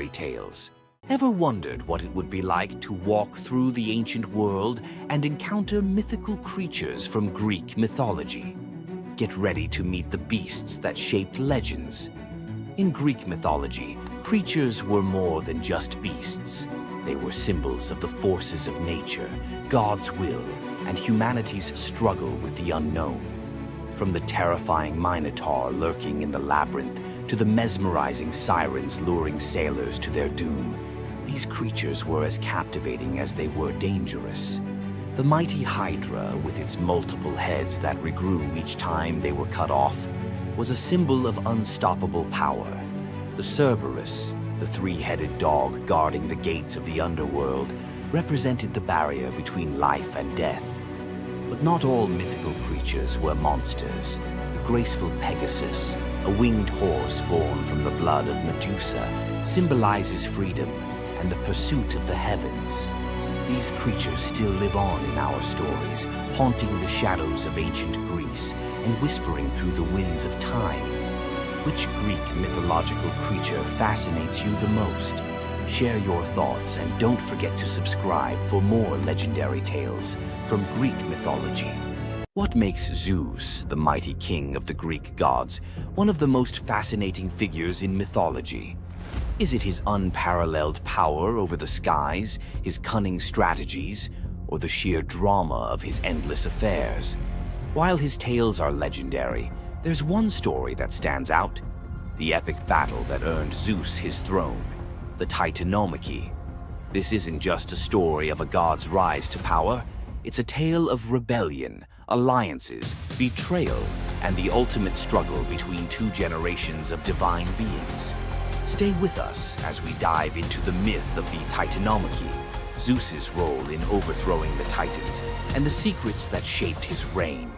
legendary tales. Ever wondered what it would be like to walk through the ancient world and encounter mythical creatures from Greek mythology? Get ready to meet the beasts that shaped legends. In Greek mythology, creatures were more than just beasts. They were symbols of the forces of nature, God's will, and humanity's struggle with the unknown. From the terrifying Minotaur lurking in the labyrinth to the mesmerizing sirens luring sailors to their doom, these creatures were as captivating as they were dangerous. The mighty Hydra, with its multiple heads that regrew each time they were cut off, was a symbol of unstoppable power. The Cerberus, the three-headed dog guarding the gates of the underworld, represented the barrier between life and death. But not all mythical creatures were monsters. The graceful Pegasus, a winged horse born from the blood of Medusa, symbolizes freedom and the pursuit of the heavens. These creatures still live on in our stories, haunting the shadows of ancient Greece and whispering through the winds of time. Which Greek mythological creature fascinates you the most? Share your thoughts and don't forget to subscribe for more legendary tales from Greek mythology. What makes Zeus, the mighty king of the Greek gods, one of the most fascinating figures in mythology? Is it his unparalleled power over the skies, his cunning strategies, or the sheer drama of his endless affairs? While his tales are legendary, there's one story that stands out: the epic battle that earned Zeus his throne, the Titanomachy. This isn't just a story of a god's rise to power, it's a tale of rebellion, alliances, betrayal, and the ultimate struggle between two generations of divine beings. Stay with us as we dive into the myth of the Titanomachy, Zeus's role in overthrowing the Titans, and the secrets that shaped his reign.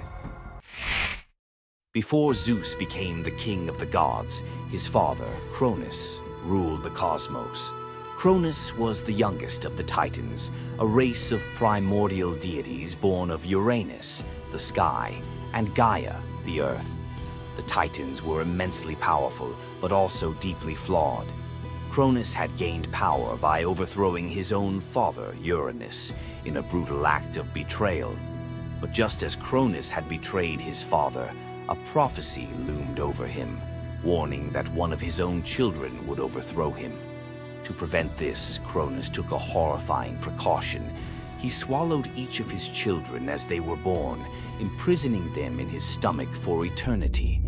Before Zeus became the king of the gods, his father, Cronus, ruled the cosmos. Cronus was the youngest of the Titans, a race of primordial deities born of Uranus, the sky, and Gaia, the earth. The Titans were immensely powerful, but also deeply flawed. Cronus had gained power by overthrowing his own father, Uranus, in a brutal act of betrayal. But just as Cronus had betrayed his father, a prophecy loomed over him, warning that one of his own children would overthrow him. To prevent this, Cronus took a horrifying precaution. He swallowed each of his children as they were born, imprisoning them in his stomach for eternity.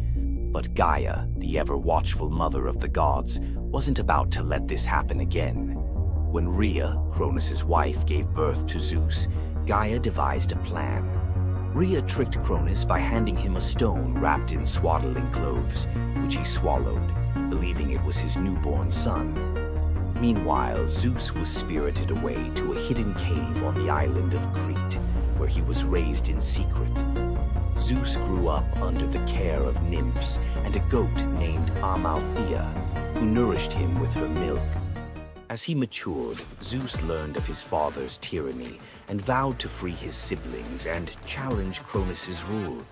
But Gaia, the ever-watchful mother of the gods, wasn't about to let this happen again. When Rhea, Cronus's wife, gave birth to Zeus, Gaia devised a plan. Rhea tricked Cronus by handing him a stone wrapped in swaddling clothes, which he swallowed, believing it was his newborn son. Meanwhile, Zeus was spirited away to a hidden cave on the island of Crete, where he was raised in secret. Zeus grew up under the care of nymphs and a goat named Amalthea, who nourished him with her milk. As he matured, Zeus learned of his father's tyranny and vowed to free his siblings and challenge Cronus's rule.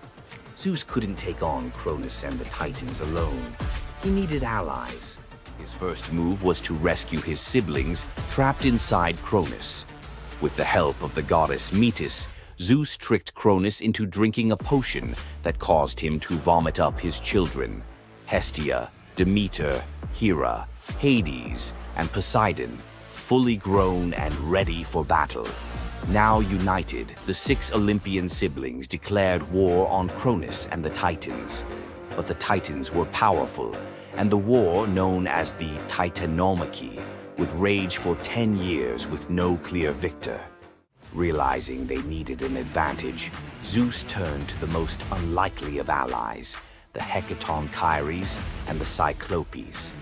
Zeus couldn't take on Cronus and the Titans alone. He needed allies. His first move was to rescue his siblings trapped inside Cronus. With the help of the goddess Metis, Zeus tricked Cronus into drinking a potion that caused him to vomit up his children: Hestia, Demeter, Hera, Hades, and Poseidon, fully grown and ready for battle. Now united, the 6 Olympian siblings declared war on Cronus and the Titans. But the Titans were powerful, and the war, known as the Titanomachy, would rage for 10 years with no clear victor. Realizing they needed an advantage, Zeus turned to the most unlikely of allies, the Hecatonchires and the Cyclopes.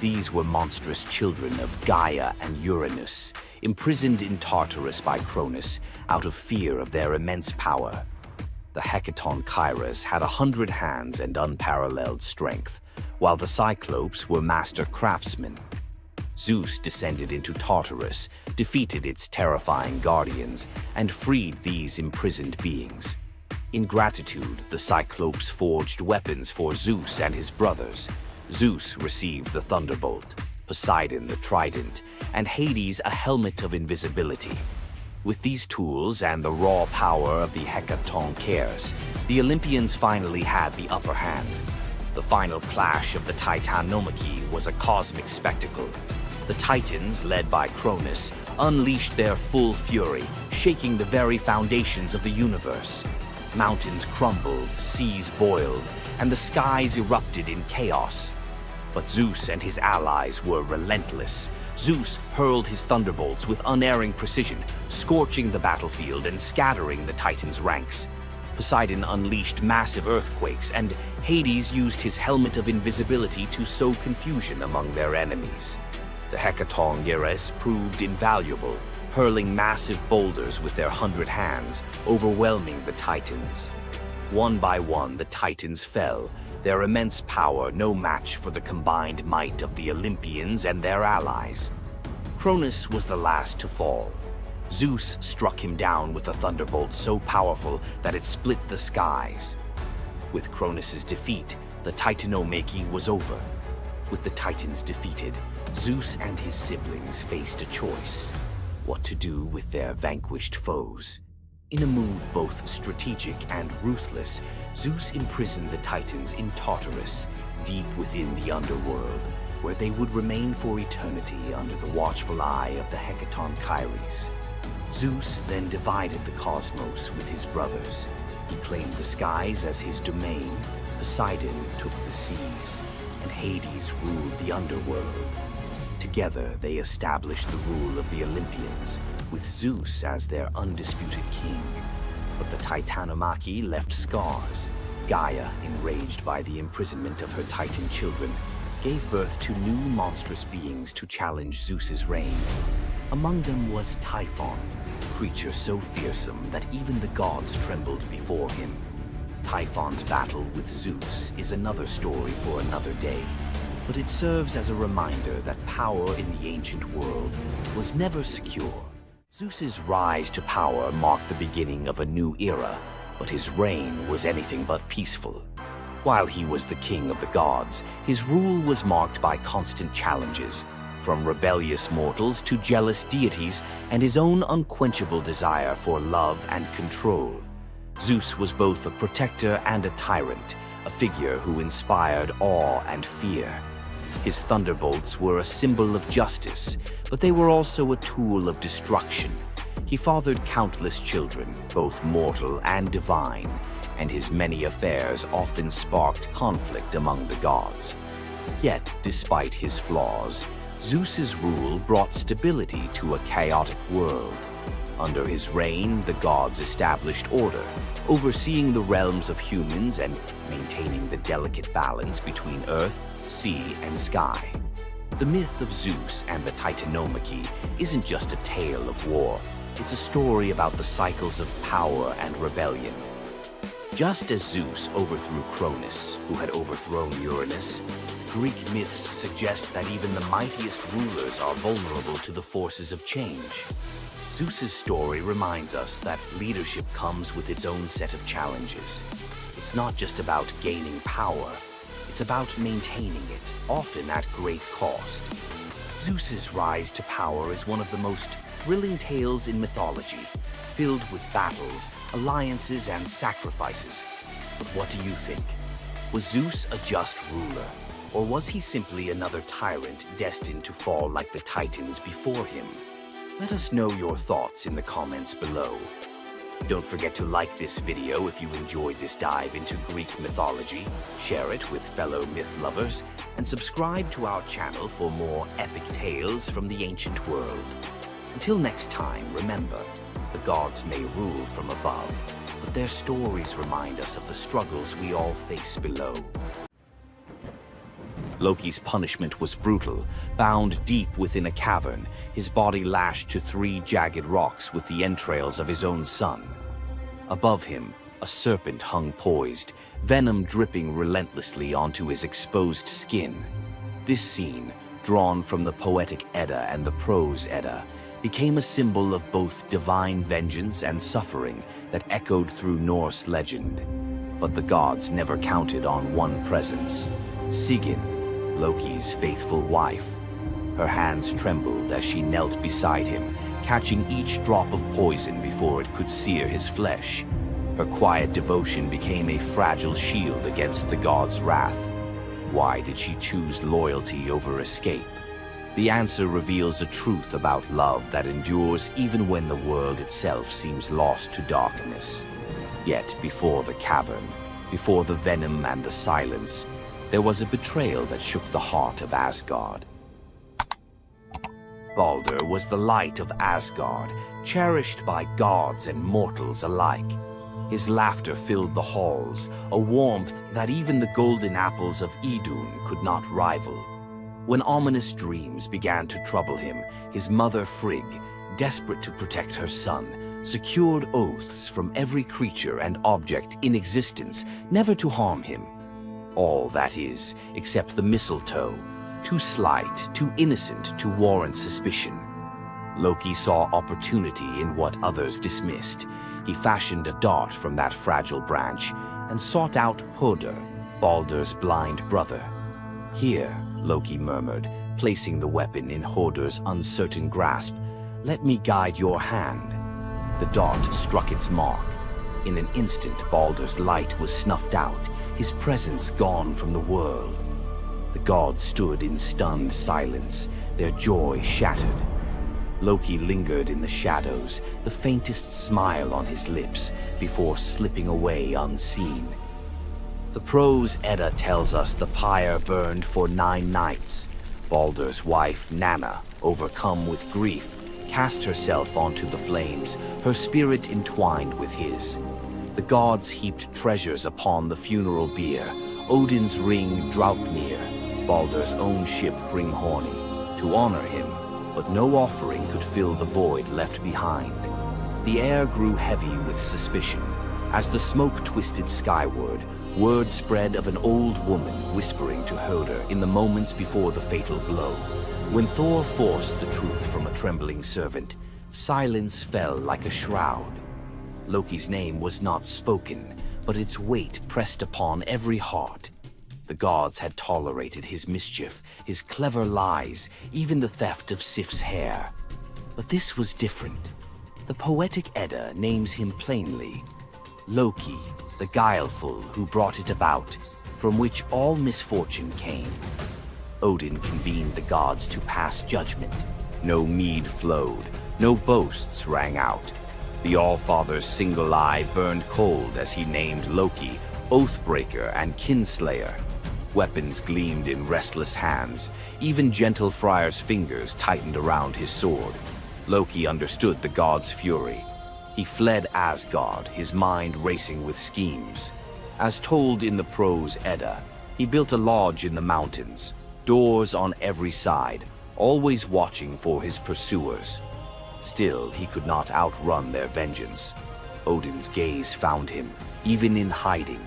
These were monstrous children of Gaia and Uranus, imprisoned in Tartarus by Cronus out of fear of their immense power. The Hecatonchires had 100 hands and unparalleled strength, while the Cyclopes were master craftsmen. Zeus descended into Tartarus, defeated its terrifying guardians, and freed these imprisoned beings. In gratitude, the Cyclopes forged weapons for Zeus and his brothers. Zeus received the thunderbolt. Poseidon the trident, and Hades a helmet of invisibility. With these tools and the raw power of the Hecatoncheires, the Olympians finally had the upper hand. The final clash of the Titanomachy was a cosmic spectacle. The Titans, led by Cronus, unleashed their full fury, shaking the very foundations of the universe. Mountains crumbled, seas boiled, and the skies erupted in chaos. But Zeus and his allies were relentless. Zeus hurled his thunderbolts with unerring precision, scorching the battlefield and scattering the Titans' ranks. Poseidon unleashed massive earthquakes, and Hades used his helmet of invisibility to sow confusion among their enemies. The Hecatoncheires proved invaluable, hurling massive boulders with their 100 hands, overwhelming the Titans. One by one, the Titans fell, their immense power no match for the combined might of the Olympians and their allies. Cronus was the last to fall. Zeus struck him down with a thunderbolt so powerful that it split the skies. With Cronus's defeat, the Titanomachy was over. With the Titans defeated, Zeus and his siblings faced a choice: what to do with their vanquished foes. In a move both strategic and ruthless, Zeus imprisoned the Titans in Tartarus, deep within the underworld, where they would remain for eternity under the watchful eye of the Hecatoncheires. Zeus then divided the cosmos with his brothers. He claimed the skies as his domain, Poseidon took the seas, and Hades ruled the underworld. Together, they established the rule of the Olympians, with Zeus as their undisputed king. But the Titanomachy left scars. Gaia, enraged by the imprisonment of her Titan children, gave birth to new monstrous beings to challenge Zeus's reign. Among them was Typhon, a creature so fearsome that even the gods trembled before him. Typhon's battle with Zeus is another story for another day, but it serves as a reminder that power in the ancient world was never secure. Zeus's rise to power marked the beginning of a new era, but his reign was anything but peaceful. While he was the king of the gods, his rule was marked by constant challenges, from rebellious mortals to jealous deities, and his own unquenchable desire for love and control. Zeus was both a protector and a tyrant, a figure who inspired awe and fear. His thunderbolts were a symbol of justice, but they were also a tool of destruction. He fathered countless children, both mortal and divine, and his many affairs often sparked conflict among the gods. Yet, despite his flaws, Zeus's rule brought stability to a chaotic world. Under his reign, the gods established order, overseeing the realms of humans and maintaining the delicate balance between earth, sea, and sky. The myth of Zeus and the Titanomachy isn't just a tale of war. It's a story about the cycles of power and rebellion. Just as Zeus overthrew Cronus, who had overthrown Uranus, Greek myths suggest that even the mightiest rulers are vulnerable to the forces of change. Zeus's story reminds us that leadership comes with its own set of challenges. It's not just about gaining power, it's about maintaining it, often at great cost. Zeus's rise to power is one of the most thrilling tales in mythology, filled with battles, alliances, and sacrifices. But what do you think? Was Zeus a just ruler, or was he simply another tyrant destined to fall like the Titans before him? Let us know your thoughts in the comments below. Don't forget to like this video if you enjoyed this dive into Greek mythology, share it with fellow myth lovers, and subscribe to our channel for more epic tales from the ancient world. Until next time, remember, the gods may rule from above, but their stories remind us of the struggles we all face below. Loki's punishment was brutal. Bound deep within a cavern, his body lashed to 3 jagged rocks with the entrails of his own son. Above him, a serpent hung poised, venom dripping relentlessly onto his exposed skin. This scene, drawn from the poetic Edda and the prose Edda, became a symbol of both divine vengeance and suffering that echoed through Norse legend. But the gods never counted on one presence: Sigyn, Loki's faithful wife. Her hands trembled as she knelt beside him, catching each drop of poison before it could sear his flesh. Her quiet devotion became a fragile shield against the god's wrath. Why did she choose loyalty over escape? The answer reveals a truth about love that endures even when the world itself seems lost to darkness. Yet before the cavern, before the venom and the silence, there was a betrayal that shook the heart of Asgard. Baldur was the light of Asgard, cherished by gods and mortals alike. His laughter filled the halls, a warmth that even the golden apples of Idun could not rival. When ominous dreams began to trouble him, his mother Frigg, desperate to protect her son, secured oaths from every creature and object in existence never to harm him. All, that is, except the mistletoe, too slight, too innocent to warrant suspicion. Loki saw opportunity in what others dismissed. He fashioned a dart from that fragile branch and sought out Hoder, Baldur's blind brother. "Here," Loki murmured, placing the weapon in Hoder's uncertain grasp, "let me guide your hand." The dart struck its mark. In an instant, Baldur's light was snuffed out, his presence gone from the world. The gods stood in stunned silence, their joy shattered. Loki lingered in the shadows, the faintest smile on his lips, before slipping away unseen. The prose Edda tells us the pyre burned for 9 nights. Baldur's wife, Nanna, overcome with grief, cast herself onto the flames, her spirit entwined with his. The gods heaped treasures upon the funeral bier, Odin's ring Draupnir, Baldur's own ship Hringhorni, to honor him, but no offering could fill the void left behind. The air grew heavy with suspicion. As the smoke twisted skyward, word spread of an old woman whispering to Hoder in the moments before the fatal blow. When Thor forced the truth from a trembling servant, silence fell like a shroud. Loki's name was not spoken, but its weight pressed upon every heart. The gods had tolerated his mischief, his clever lies, even the theft of Sif's hair. But this was different. The poetic Edda names him plainly: Loki, the guileful who brought it about, from which all misfortune came. Odin convened the gods to pass judgment. No mead flowed, no boasts rang out. The All-Father's single eye burned cold as he named Loki Oathbreaker and Kinslayer. Weapons gleamed in restless hands. Even gentle Friar's fingers tightened around his sword. Loki understood the gods' fury. He fled Asgard, his mind racing with schemes. As told in the prose Edda, he built a lodge in the mountains, doors on every side, always watching for his pursuers. Still, he could not outrun their vengeance. Odin's gaze found him, even in hiding.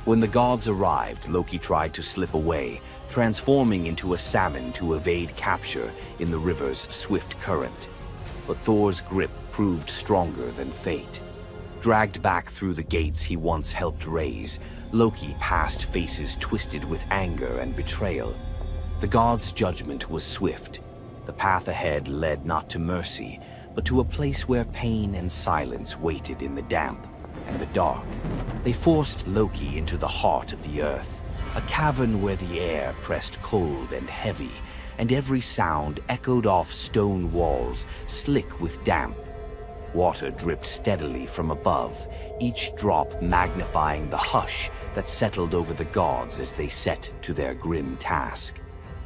When the gods arrived, Loki tried to slip away, transforming into a salmon to evade capture in the river's swift current. But Thor's grip proved stronger than fate. Dragged back through the gates he once helped raise, Loki passed faces twisted with anger and betrayal. The gods' judgment was swift. The path ahead led not to mercy, but to a place where pain and silence waited in the damp and the dark. They forced Loki into the heart of the earth, a cavern where the air pressed cold and heavy, and every sound echoed off stone walls, slick with damp. Water dripped steadily from above, each drop magnifying the hush that settled over the gods as they set to their grim task.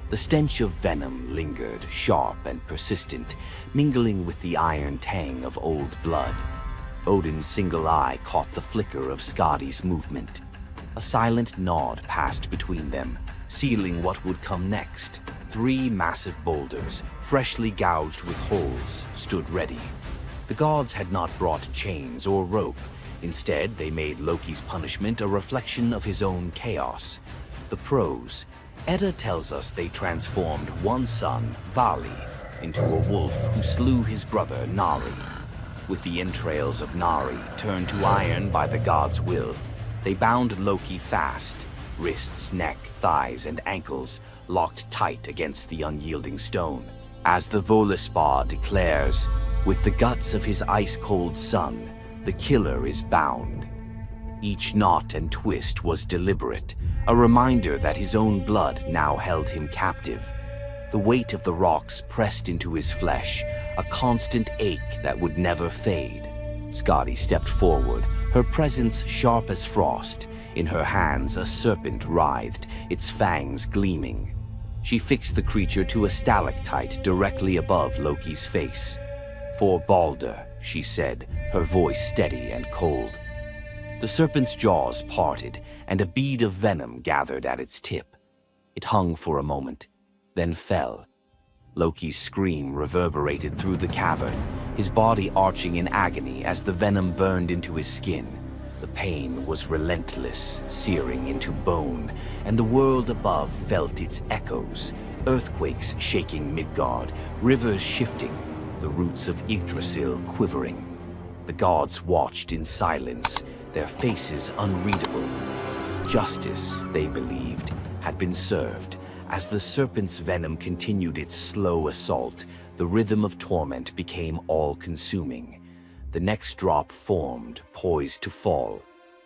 The stench of venom lingered, sharp and persistent, mingling with the iron tang of old blood. Odin's single eye caught the flicker of Skadi's movement. A silent nod passed between them, sealing what would come next. 3 massive boulders, freshly gouged with holes, stood ready. The gods had not brought chains or rope. Instead, they made Loki's punishment a reflection of his own chaos. The prose: Edda tells us they transformed one son, Vali, into a wolf who slew his brother, Nari. With the entrails of Nari turned to iron by the gods' will, they bound Loki fast, wrists, neck, thighs, and ankles, locked tight against the unyielding stone. As the Volispar declares, with the guts of his ice-cold son, the killer is bound. Each knot and twist was deliberate, a reminder that his own blood now held him captive. The weight of the rocks pressed into his flesh, a constant ache that would never fade. Skadi stepped forward, her presence sharp as frost. In her hands, a serpent writhed, its fangs gleaming. She fixed the creature to a stalactite directly above Loki's face. "For Balder," she said, her voice steady and cold. The serpent's jaws parted, and a bead of venom gathered at its tip. It hung for a moment, then fell. Loki's scream reverberated through the cavern, his body arching in agony as the venom burned into his skin. The pain was relentless, searing into bone, and the world above felt its echoes, earthquakes shaking Midgard, rivers shifting, the roots of Yggdrasil quivering. The gods watched in silence, their faces unreadable. Justice, they believed, had been served. As the serpent's venom continued its slow assault, the rhythm of torment became all-consuming. The next drop formed, poised to fall.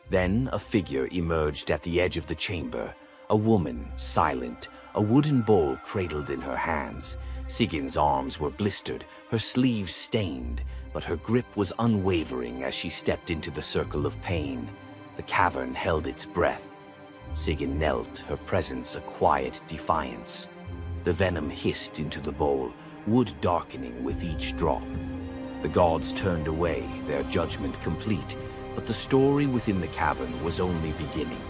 Then a figure emerged at the edge of the chamber, a woman, silent, a wooden bowl cradled in her hands. Sigin's arms were blistered, her sleeves stained, but her grip was unwavering as she stepped into the circle of pain. The cavern held its breath. Sigyn knelt, her presence a quiet defiance. The venom hissed into the bowl, wood darkening with each drop. The gods turned away, their judgment complete, but the story within the cavern was only beginning.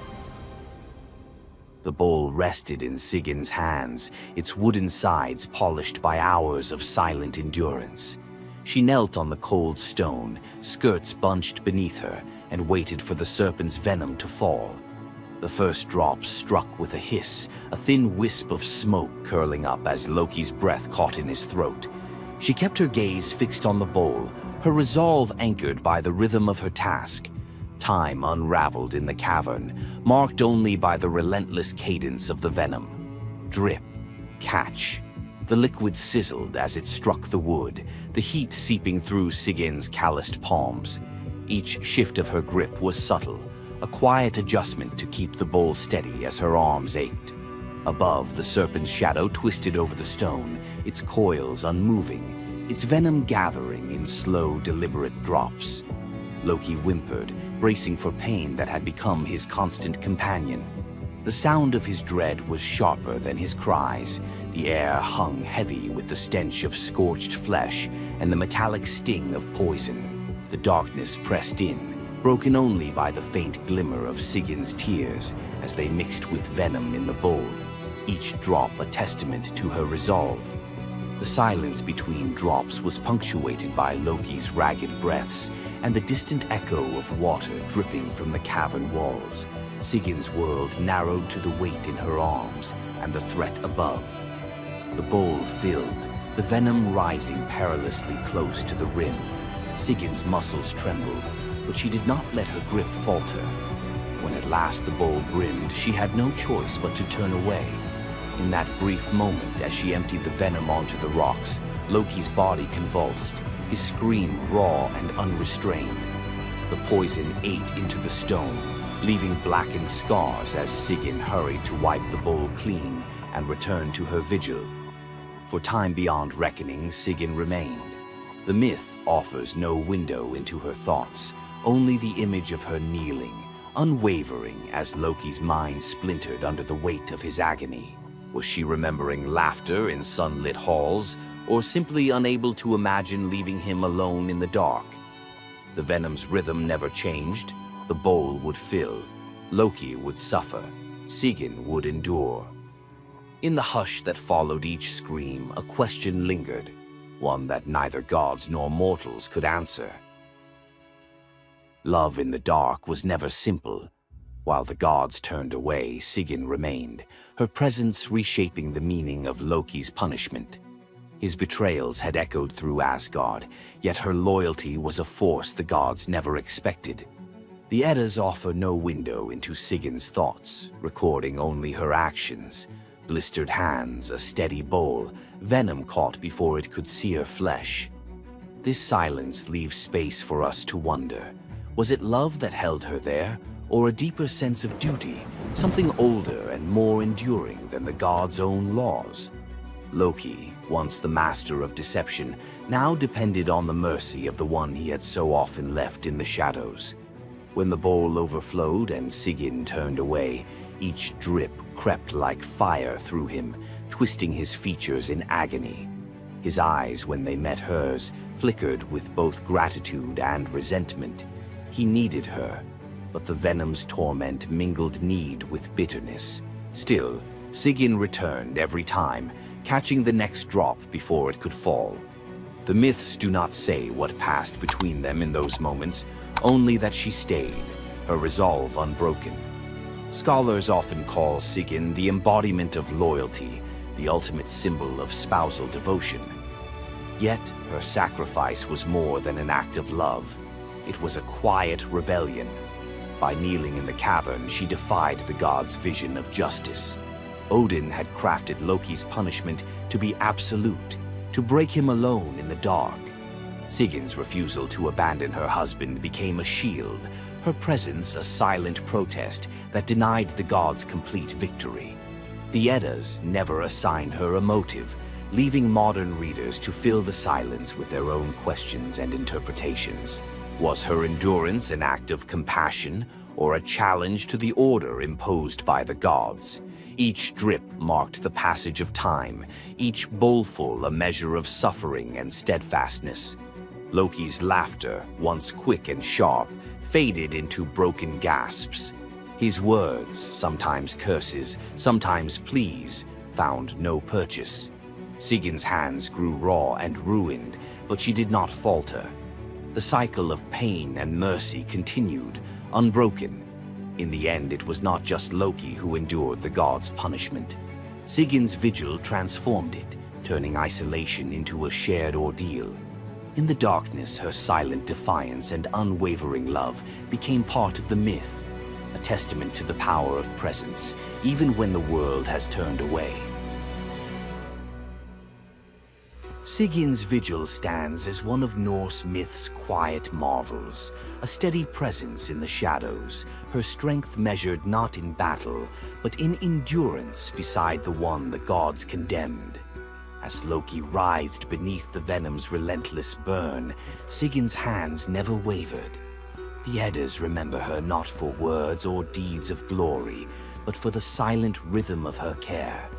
The bowl rested in Sigyn's hands, its wooden sides polished by hours of silent endurance. She knelt on the cold stone, skirts bunched beneath her, and waited for the serpent's venom to fall. The first drop struck with a hiss, a thin wisp of smoke curling up as Loki's breath caught in his throat. She kept her gaze fixed on the bowl, her resolve anchored by the rhythm of her task. Time unraveled in the cavern, marked only by the relentless cadence of the venom. Drip, catch. The liquid sizzled as it struck the wood, the heat seeping through Sigyn's calloused palms. Each shift of her grip was subtle, a quiet adjustment to keep the bowl steady as her arms ached. Above, the serpent's shadow twisted over the stone, its coils unmoving, its venom gathering in slow, deliberate drops. Loki whimpered, bracing for pain that had become his constant companion. The sound of his dread was sharper than his cries. The air hung heavy with the stench of scorched flesh and the metallic sting of poison. The darkness pressed in, broken only by the faint glimmer of Sigyn's tears as they mixed with venom in the bowl, each drop a testament to her resolve. The silence between drops was punctuated by Loki's ragged breaths and the distant echo of water dripping from the cavern walls. Sigyn's world narrowed to the weight in her arms and the threat above. The bowl filled, the venom rising perilously close to the rim. Sigyn's muscles trembled, but she did not let her grip falter. When at last the bowl brimmed, she had no choice but to turn away. In that brief moment, as she emptied the venom onto the rocks, Loki's body convulsed, his scream raw and unrestrained. The poison ate into the stone, leaving blackened scars as Sigyn hurried to wipe the bowl clean and return to her vigil. For time beyond reckoning, Sigyn remained. The myth offers no window into her thoughts, only the image of her kneeling, unwavering as Loki's mind splintered under the weight of his agony. Was she remembering laughter in sunlit halls, or simply unable to imagine leaving him alone in the dark? The venom's rhythm never changed. The bowl would fill. Loki would suffer. Sigyn would endure. In the hush that followed each scream, a question lingered, one that neither gods nor mortals could answer. Love in the dark was never simple. While the gods turned away, Sigyn remained, her presence reshaping the meaning of Loki's punishment. His betrayals had echoed through Asgard, yet her loyalty was a force the gods never expected. The Eddas offer no window into Sigyn's thoughts, recording only her actions. Blistered hands, a steady bowl, venom caught before it could sear flesh. This silence leaves space for us to wonder. Was it love that held her there, or a deeper sense of duty, something older and more enduring than the gods' own laws? Loki, once the master of deception, now depended on the mercy of the one he had so often left in the shadows. When the bowl overflowed and Sigyn turned away, each drip crept like fire through him, twisting his features in agony. His eyes, when they met hers, flickered with both gratitude and resentment. He needed her, but the venom's torment mingled need with bitterness. Still, Sigyn returned every time, catching the next drop before it could fall. The myths do not say what passed between them in those moments, only that she stayed, her resolve unbroken. Scholars often call Sigyn the embodiment of loyalty, the ultimate symbol of spousal devotion. Yet, her sacrifice was more than an act of love. It was a quiet rebellion. By kneeling in the cavern, she defied the gods' vision of justice. Odin had crafted Loki's punishment to be absolute, to break him alone in the dark. Sigyn's refusal to abandon her husband became a shield, her presence a silent protest that denied the gods complete victory. The Eddas never assign her a motive, leaving modern readers to fill the silence with their own questions and interpretations. Was her endurance an act of compassion, or a challenge to the order imposed by the gods? Each drip marked the passage of time, each bowlful a measure of suffering and steadfastness. Loki's laughter, once quick and sharp, faded into broken gasps. His words, sometimes curses, sometimes pleas, found no purchase. Sigyn's hands grew raw and ruined, but she did not falter. The cycle of pain and mercy continued, unbroken. In the end, it was not just Loki who endured the gods' punishment. Sigyn's vigil transformed it, turning isolation into a shared ordeal. In the darkness, her silent defiance and unwavering love became part of the myth, a testament to the power of presence, even when the world has turned away. Sigyn's vigil stands as one of Norse myth's quiet marvels, a steady presence in the shadows, her strength measured not in battle, but in endurance beside the one the gods condemned. As Loki writhed beneath the venom's relentless burn, Sigyn's hands never wavered. The Eddas remember her not for words or deeds of glory, but for the silent rhythm of her care.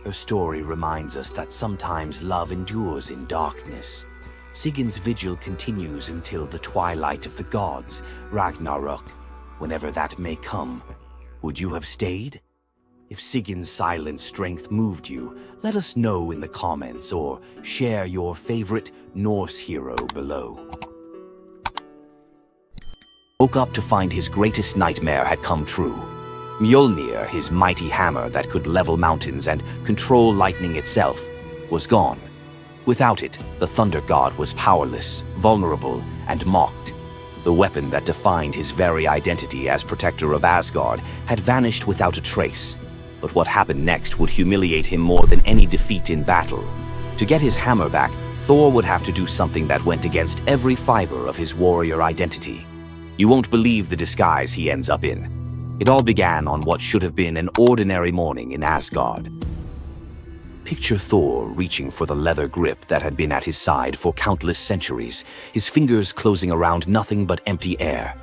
Her story reminds us that sometimes love endures in darkness. Sigyn's vigil continues until the twilight of the gods, Ragnarok, whenever that may come. Would you have stayed? If Sigyn's silent strength moved you, let us know in the comments or share your favorite Norse hero below. Woke up to find his greatest nightmare had come true. Mjolnir, his mighty hammer that could level mountains and control lightning itself, was gone. Without it, the thunder god was powerless, vulnerable, and mocked. The weapon that defined his very identity as protector of Asgard had vanished without a trace. But what happened next would humiliate him more than any defeat in battle. To get his hammer back, Thor would have to do something that went against every fiber of his warrior identity. You won't believe the disguise he ends up in. It all began on what should have been an ordinary morning in Asgard. Picture Thor reaching for the leather grip that had been at his side for countless centuries, his fingers closing around nothing but empty air.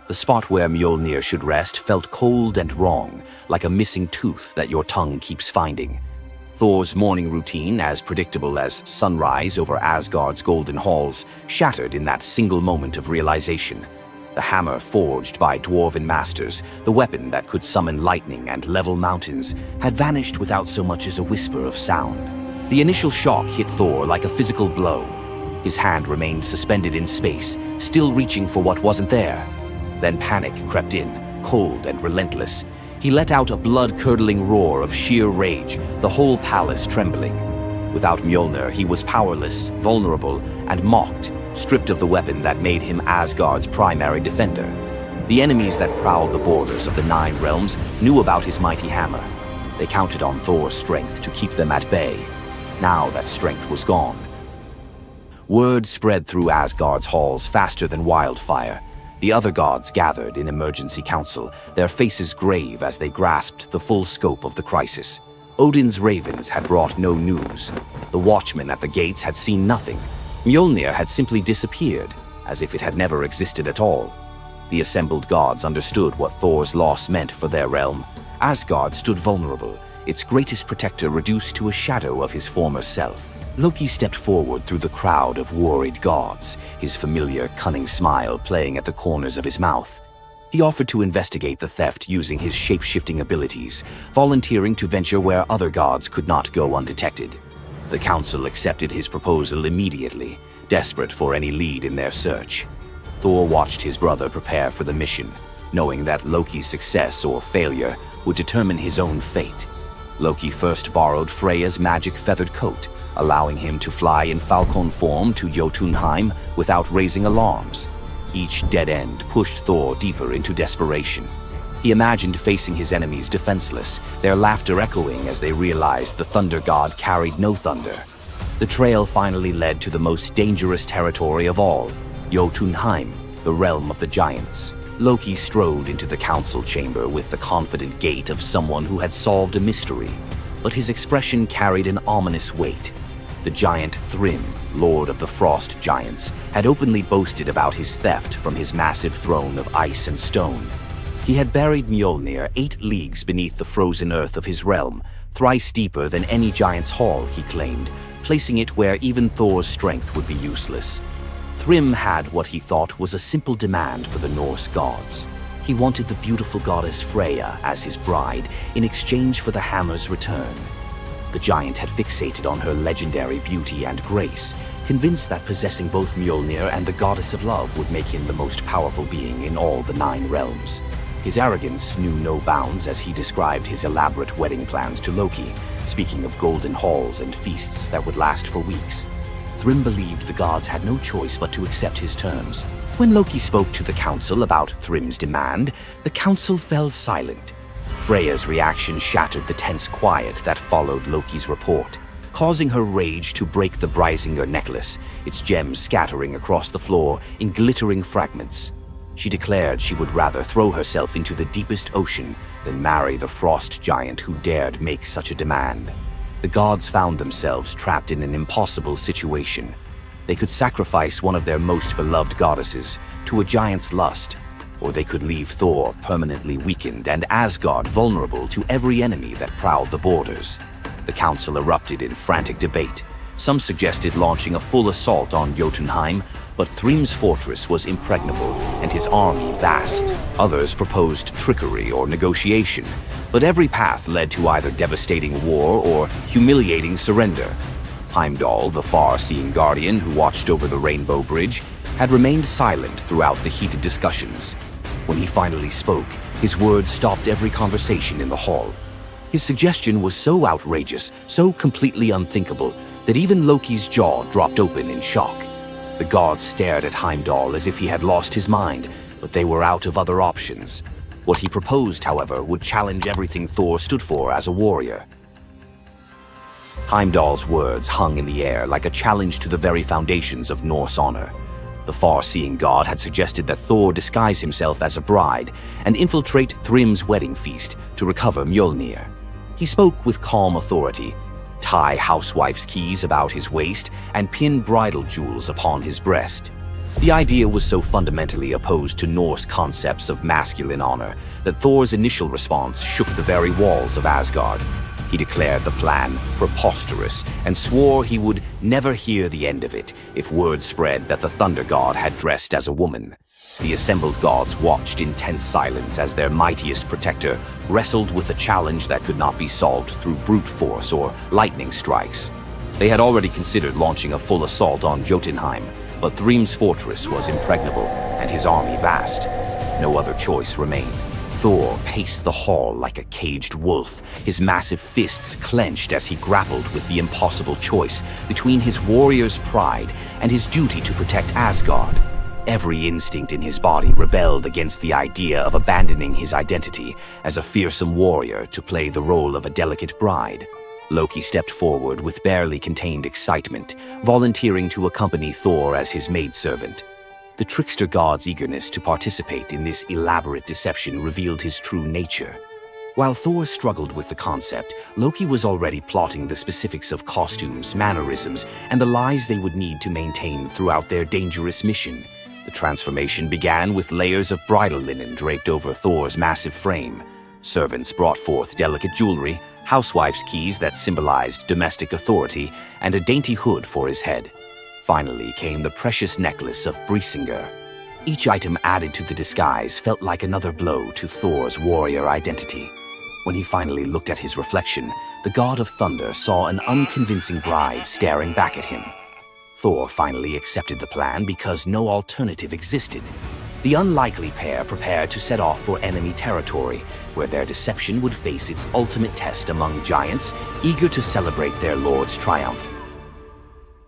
The spot where Mjolnir should rest felt cold and wrong, like a missing tooth that your tongue keeps finding. Thor's morning routine, as predictable as sunrise over Asgard's golden halls, shattered in that single moment of realization. The hammer forged by dwarven masters, the weapon that could summon lightning and level mountains, had vanished without so much as a whisper of sound. The initial shock hit Thor like a physical blow. His hand remained suspended in space, still reaching for what wasn't there. Then panic crept in, cold and relentless. He let out a blood-curdling roar of sheer rage, the whole palace trembling. Without Mjolnir, he was powerless, vulnerable, and mocked, stripped of the weapon that made him Asgard's primary defender. The enemies that prowled the borders of the Nine Realms knew about his mighty hammer. They counted on Thor's strength to keep them at bay. Now that strength was gone. Word spread through Asgard's halls faster than wildfire. The other gods gathered in emergency council, their faces grave as they grasped the full scope of the crisis. Odin's ravens had brought no news. The watchmen at the gates had seen nothing. Mjolnir had simply disappeared, as if it had never existed at all. The assembled gods understood what Thor's loss meant for their realm. Asgard stood vulnerable, its greatest protector reduced to a shadow of his former self. Loki stepped forward through the crowd of worried gods, his familiar, cunning smile playing at the corners of his mouth. He offered to investigate the theft using his shape-shifting abilities, volunteering to venture where other gods could not go undetected. The council accepted his proposal immediately, desperate for any lead in their search. Thor watched his brother prepare for the mission, knowing that Loki's success or failure would determine his own fate. Loki first borrowed Freya's magic feathered coat, allowing him to fly in falcon form to Jotunheim without raising alarms. Each dead end pushed Thor deeper into desperation. He imagined facing his enemies defenseless, their laughter echoing as they realized the thunder god carried no thunder. The trail finally led to the most dangerous territory of all, Jotunheim, the realm of the giants. Loki strode into the council chamber with the confident gait of someone who had solved a mystery, but his expression carried an ominous weight. The giant Thrym, lord of the frost giants, had openly boasted about his theft from his massive throne of ice and stone. He had buried Mjolnir 8 leagues beneath the frozen earth of his realm, thrice deeper than any giant's hall, he claimed, placing it where even Thor's strength would be useless. Thrym had what he thought was a simple demand for the Norse gods. He wanted the beautiful goddess Freya as his bride in exchange for the hammer's return. The giant had fixated on her legendary beauty and grace, convinced that possessing both Mjolnir and the goddess of love would make him the most powerful being in all the 9 realms. His arrogance knew no bounds as he described his elaborate wedding plans to Loki, speaking of golden halls and feasts that would last for weeks. Thrym believed the gods had no choice but to accept his terms. When Loki spoke to the council about Thrym's demand, the council fell silent. Freya's reaction shattered the tense quiet that followed Loki's report, causing her rage to break the Brysinger necklace, its gems scattering across the floor in glittering fragments. She declared she would rather throw herself into the deepest ocean than marry the frost giant who dared make such a demand. The gods found themselves trapped in an impossible situation. They could sacrifice one of their most beloved goddesses to a giant's lust, or they could leave Thor permanently weakened and Asgard vulnerable to every enemy that prowled the borders. The council erupted in frantic debate. Some suggested launching a full assault on Jotunheim, but Thrym's fortress was impregnable and his army vast. Others proposed trickery or negotiation, but every path led to either devastating war or humiliating surrender. Heimdall, the far-seeing guardian who watched over the Rainbow Bridge, had remained silent throughout the heated discussions. When he finally spoke, his words stopped every conversation in the hall. His suggestion was so outrageous, so completely unthinkable, that even Loki's jaw dropped open in shock. The gods stared at Heimdall as if he had lost his mind, but they were out of other options. What he proposed, however, would challenge everything Thor stood for as a warrior. Heimdall's words hung in the air like a challenge to the very foundations of Norse honor. The far-seeing god had suggested that Thor disguise himself as a bride and infiltrate Thrym's wedding feast to recover Mjolnir. He spoke with calm authority, tie housewife's keys about his waist, and pin bridal jewels upon his breast. The idea was so fundamentally opposed to Norse concepts of masculine honor that Thor's initial response shook the very walls of Asgard. He declared the plan preposterous and swore he would never hear the end of it if word spread that the Thunder God had dressed as a woman. The assembled gods watched in tense silence as their mightiest protector wrestled with a challenge that could not be solved through brute force or lightning strikes. They had already considered launching a full assault on Jotunheim, but Thrym's fortress was impregnable and his army vast. No other choice remained. Thor paced the hall like a caged wolf, his massive fists clenched as he grappled with the impossible choice between his warrior's pride and his duty to protect Asgard. Every instinct in his body rebelled against the idea of abandoning his identity as a fearsome warrior to play the role of a delicate bride. Loki stepped forward with barely contained excitement, volunteering to accompany Thor as his maidservant. The trickster god's eagerness to participate in this elaborate deception revealed his true nature. While Thor struggled with the concept, Loki was already plotting the specifics of costumes, mannerisms, and the lies they would need to maintain throughout their dangerous mission. The transformation began with layers of bridal linen draped over Thor's massive frame. Servants brought forth delicate jewelry, housewife's keys that symbolized domestic authority, and a dainty hood for his head. Finally came the precious necklace of Brisingar. Each item added to the disguise felt like another blow to Thor's warrior identity. When he finally looked at his reflection, the god of thunder saw an unconvincing bride staring back at him. Thor finally accepted the plan because no alternative existed. The unlikely pair prepared to set off for enemy territory, where their deception would face its ultimate test among giants, eager to celebrate their lord's triumph.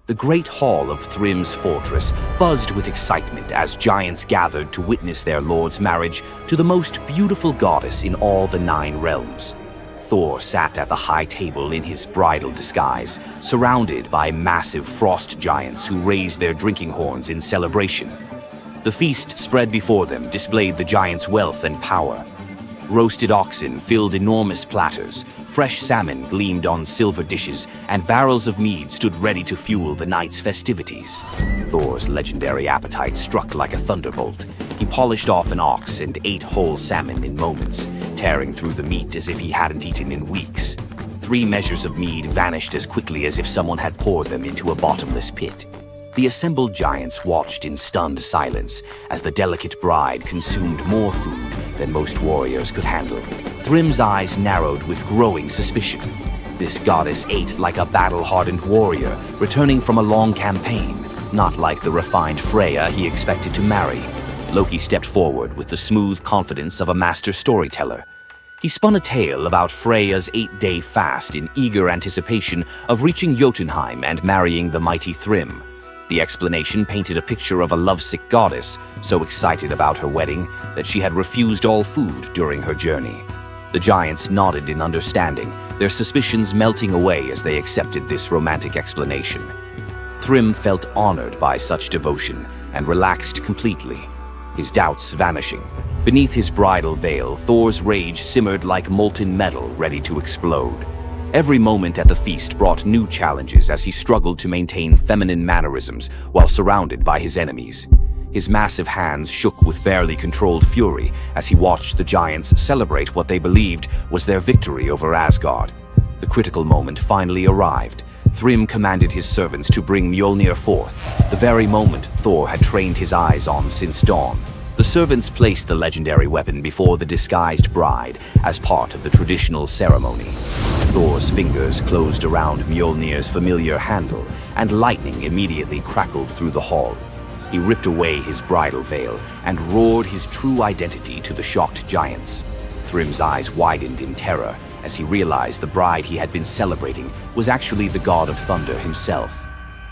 The great hall of Thrym's fortress buzzed with excitement as giants gathered to witness their lord's marriage to the most beautiful goddess in all the 9 realms. Thor sat at the high table in his bridal disguise, surrounded by massive frost giants who raised their drinking horns in celebration. The feast spread before them displayed the giants' wealth and power. Roasted oxen filled enormous platters, fresh salmon gleamed on silver dishes, and barrels of mead stood ready to fuel the night's festivities. Thor's legendary appetite struck like a thunderbolt. He polished off an ox and ate whole salmon in moments, tearing through the meat as if he hadn't eaten in weeks. 3 measures of mead vanished as quickly as if someone had poured them into a bottomless pit. The assembled giants watched in stunned silence as the delicate bride consumed more food than most warriors could handle. Thrym's eyes narrowed with growing suspicion. This goddess ate like a battle-hardened warrior, returning from a long campaign, not like the refined Freya he expected to marry. Loki stepped forward with the smooth confidence of a master storyteller. He spun a tale about Freya's 8-day fast in eager anticipation of reaching Jotunheim and marrying the mighty Thrym. The explanation painted a picture of a lovesick goddess, so excited about her wedding that she had refused all food during her journey. The giants nodded in understanding, their suspicions melting away as they accepted this romantic explanation. Thrym felt honored by such devotion and relaxed completely, his doubts vanishing. Beneath his bridal veil, Thor's rage simmered like molten metal ready to explode. Every moment at the feast brought new challenges as he struggled to maintain feminine mannerisms while surrounded by his enemies. His massive hands shook with barely controlled fury as he watched the giants celebrate what they believed was their victory over Asgard. The critical moment finally arrived. Thrym commanded his servants to bring Mjolnir forth, the very moment Thor had trained his eyes on since dawn. The servants placed the legendary weapon before the disguised bride as part of the traditional ceremony. Thor's fingers closed around Mjolnir's familiar handle, and lightning immediately crackled through the hall. He ripped away his bridal veil and roared his true identity to the shocked giants. Thrym's eyes widened in terror as he realized the bride he had been celebrating was actually the god of thunder himself.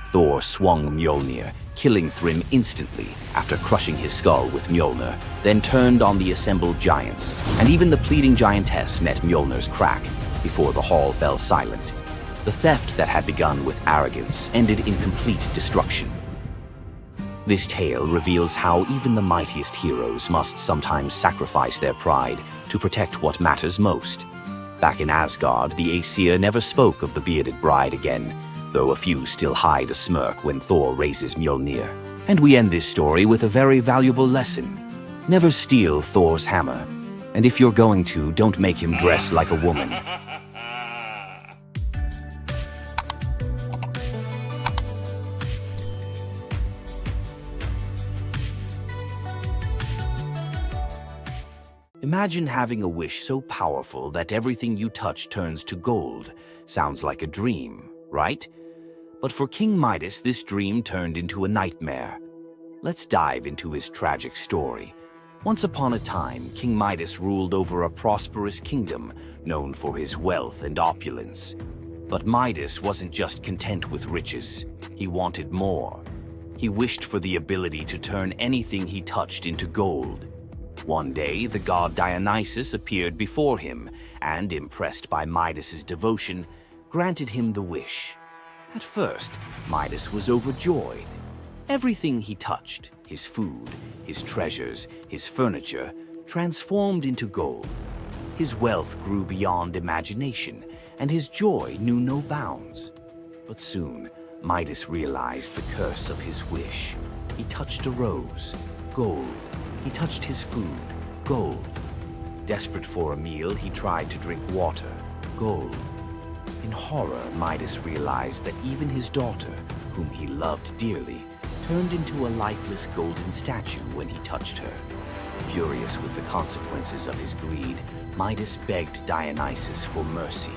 Thor swung Mjolnir, killing Thrym instantly after crushing his skull with Mjolnir, then turned on the assembled giants, and even the pleading giantess met Mjolnir's crack before the hall fell silent. The theft that had begun with arrogance ended in complete destruction. This tale reveals how even the mightiest heroes must sometimes sacrifice their pride to protect what matters most. Back in Asgard, the Aesir never spoke of the bearded bride again, though a few still hide a smirk when Thor raises Mjolnir. And we end this story with a very valuable lesson. Never steal Thor's hammer. And if you're going to, don't make him dress like a woman. Imagine having a wish so powerful that everything you touch turns to gold. Sounds like a dream, right? But for King Midas, this dream turned into a nightmare. Let's dive into his tragic story. Once upon a time, King Midas ruled over a prosperous kingdom known for his wealth and opulence. But Midas wasn't just content with riches. He wanted more. He wished for the ability to turn anything he touched into gold. One day, the god Dionysus appeared before him and, impressed by Midas's devotion, granted him the wish. At first, Midas was overjoyed. Everything he touched, his food, his treasures, his furniture, transformed into gold. His wealth grew beyond imagination, and his joy knew no bounds. But soon, Midas realized the curse of his wish. He touched a rose, gold. He touched his food, gold. Desperate for a meal, he tried to drink water, gold. In horror, Midas realized that even his daughter, whom he loved dearly, turned into a lifeless golden statue when he touched her. Furious with the consequences of his greed, Midas begged Dionysus for mercy.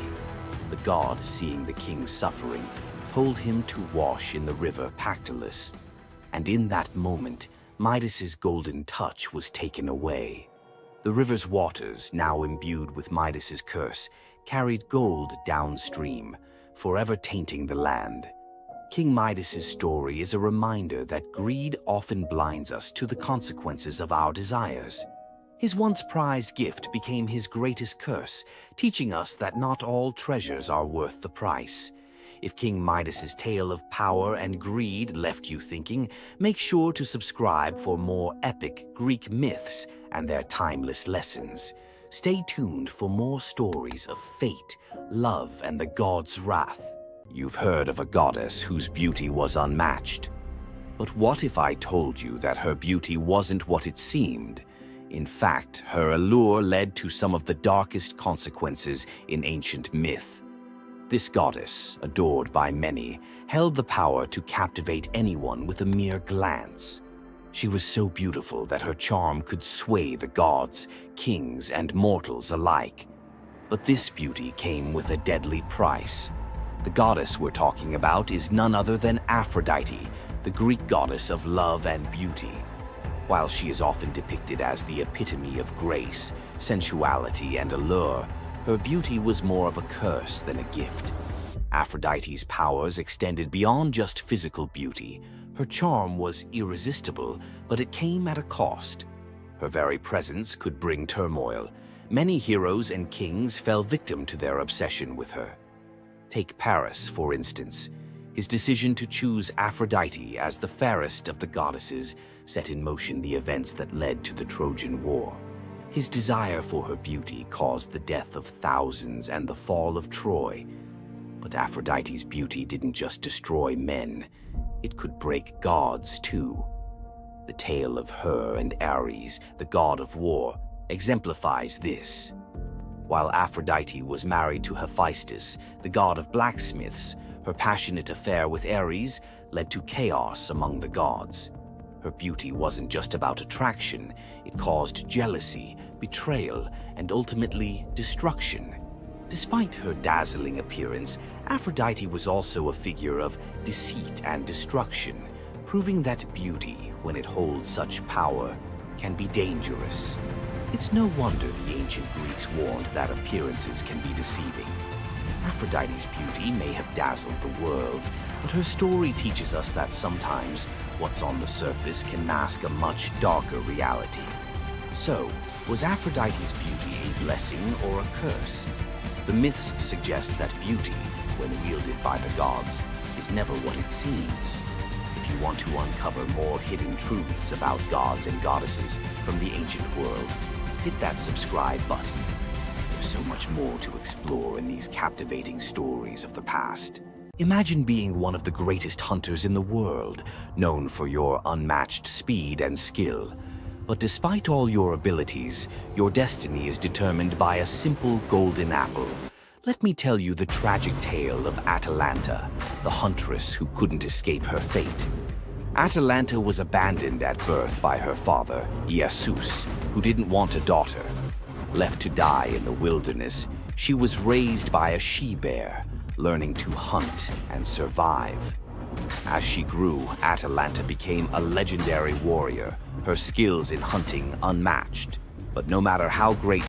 The god, seeing the king's suffering, told him to wash in the river Pactolus. And in that moment, Midas's golden touch was taken away. The river's waters, now imbued with Midas's curse, carried gold downstream, forever tainting the land. King Midas's story is a reminder that greed often blinds us to the consequences of our desires. His once prized gift became his greatest curse, teaching us that not all treasures are worth the price. If King Midas's tale of power and greed left you thinking, make sure to subscribe for more epic Greek myths and their timeless lessons. Stay tuned for more stories of fate, love, and the gods' wrath. You've heard of a goddess whose beauty was unmatched. But what if I told you that her beauty wasn't what it seemed? In fact, her allure led to some of the darkest consequences in ancient myth. This goddess, adored by many, held the power to captivate anyone with a mere glance. She was so beautiful that her charm could sway the gods, kings, and mortals alike. But this beauty came with a deadly price. The goddess we're talking about is none other than Aphrodite, the Greek goddess of love and beauty. While she is often depicted as the epitome of grace, sensuality, and allure, her beauty was more of a curse than a gift. Aphrodite's powers extended beyond just physical beauty. Her charm was irresistible, but it came at a cost. Her very presence could bring turmoil. Many heroes and kings fell victim to their obsession with her. Take Paris, for instance. His decision to choose Aphrodite as the fairest of the goddesses set in motion the events that led to the Trojan War. His desire for her beauty caused the death of thousands and the fall of Troy. But Aphrodite's beauty didn't just destroy men. It could break gods, too. The tale of her and Ares, the god of war, exemplifies this. While Aphrodite was married to Hephaestus, the god of blacksmiths, her passionate affair with Ares led to chaos among the gods. Her beauty wasn't just about attraction, it caused jealousy, betrayal, and ultimately destruction. Despite her dazzling appearance, Aphrodite was also a figure of deceit and destruction, proving that beauty, when it holds such power, can be dangerous. It's no wonder the ancient Greeks warned that appearances can be deceiving. Aphrodite's beauty may have dazzled the world, but her story teaches us that sometimes what's on the surface can mask a much darker reality. So, was Aphrodite's beauty a blessing or a curse? The myths suggest that beauty, when wielded by the gods, is never what it seems. If you want to uncover more hidden truths about gods and goddesses from the ancient world, hit that subscribe button. There's so much more to explore in these captivating stories of the past. Imagine being one of the greatest hunters in the world, known for your unmatched speed and skill. But despite all your abilities, your destiny is determined by a simple golden apple. Let me tell you the tragic tale of Atalanta, the huntress who couldn't escape her fate. Atalanta was abandoned at birth by her father, Zeus, who didn't want a daughter. Left to die in the wilderness, she was raised by a she-bear, learning to hunt and survive. As she grew, Atalanta became a legendary warrior, her skills in hunting unmatched. But no matter how great